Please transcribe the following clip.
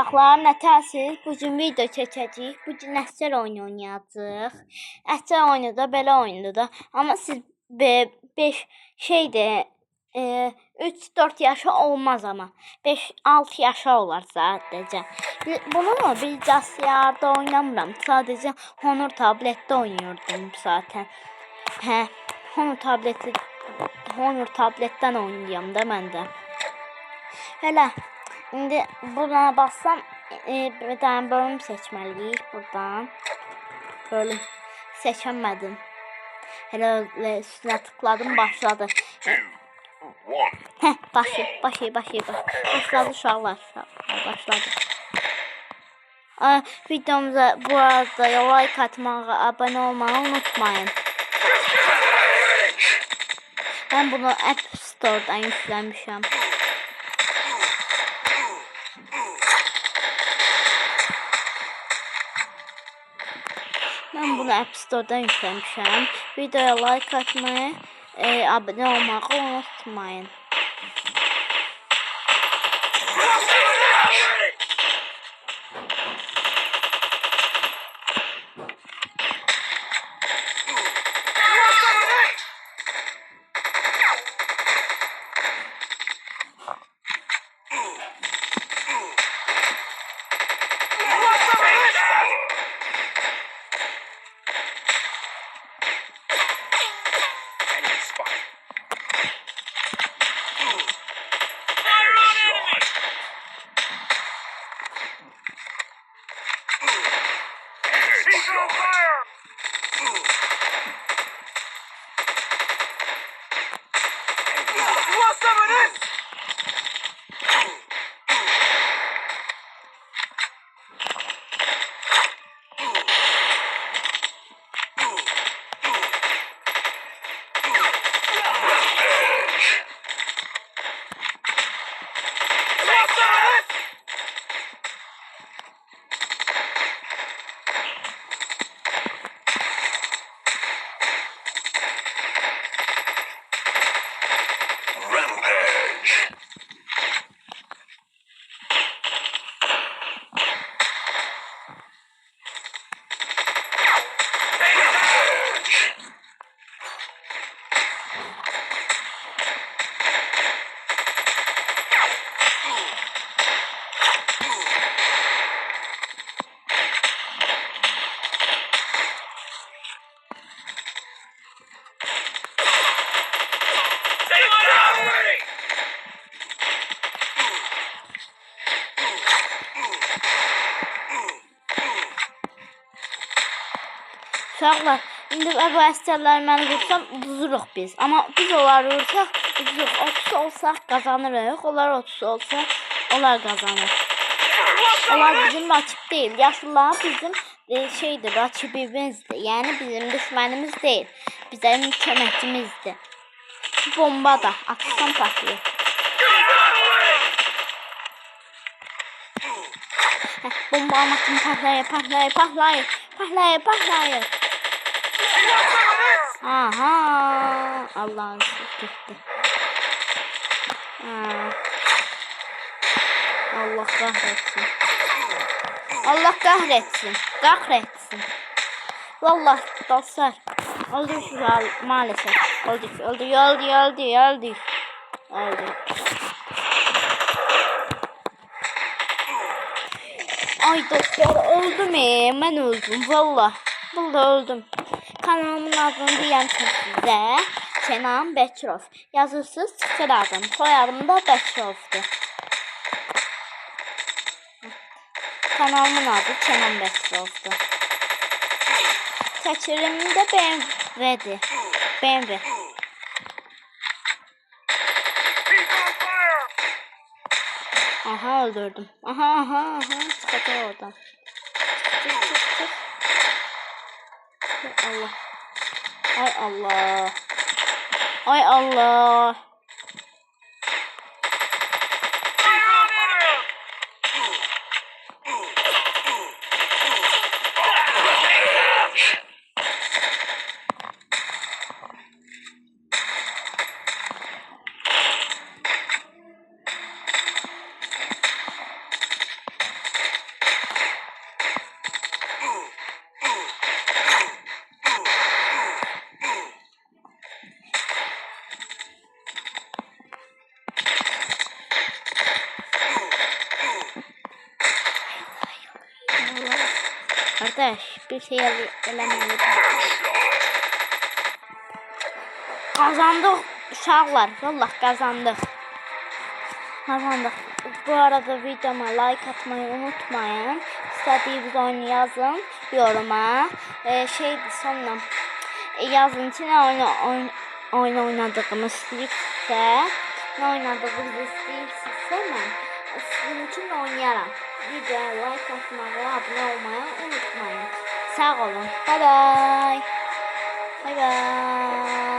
Uşaqlar, nətəsiz? Bu gün video çəkəcəyik. Bu gün əsgər oyunu oynayacağıq. Əsgər oyunu da belə oyundur da. Amma siz 5 şeydir, 3-4 yaşa olmaz amma. 5-6 yaşa olar sadəcə. Bunu bilgisayarda oynamıram. Sadəcə Honor tabletdə oynuyordum zaten. Hə, Honor tabletdən oynayıram da mən də. Hələ İndi buna bassam bir tane bölüm seçmeliyik buradan. Bölüm seçemedim. Hele üstüne tıkladım, başladı. Heh, başladı uşaqlar. Başladı. Videomuza bu arada like atmağı, abone olmayı unutmayın. Ben bunu App Store'dan yüklemişim. Ben bunu App Store'dan yüklemişim. Videoya like atmayı, abone olmayı unutmayın. Uşaqlar, indi bu əsgərləri mən vursam uduruq biz. Amma biz onları vursaq, uduruq. 30 olsaq qazanırıq. Onlar 30 olsa, onlar qazanır. Onlar bizim rakip deyil. Yaşlılar bizim şeydir, rakibimizdir. Yəni bizim düşmənimiz deyil. Bizim köməkçimizdir. Bomba da atsam patlayır. Bomba almasın, patlayır. Aha, Allah'ın gitti. Allah kahretsin. Vallahi dostlar, öldük maalesef. Öldük. Ay dostlar, öldüm ben öldüm vallahi öldüm. Kanalımın adını deyəm sizə, Kenan Bekirov. Yazırsınız, çıxır adım. Soyadım da Bekirovdur. Kanalımın adı Kenan Bekirovdur. Çəkirim də BMW'dir. BMW. Aha, öldürdüm. Aha. Çıkacak oradan. Çık. Ay Allah. Kardeş bir şey eləməlidir. Kazandık uşaqlar. Vallahi kazandık. Kazandık. Bu arada videoma like atmayı unutmayın. İstediğiniz oyunu yazın yoruma. Şeydi sonra yazın içine oyun oynadığımı istəyirsə, ne oynadığınızı istəyirsinizsə mən sizin için oynayaram. Videoya like atmayı, abone olmayı unutmayın. Sağ olun. Bye bye. Bye bye.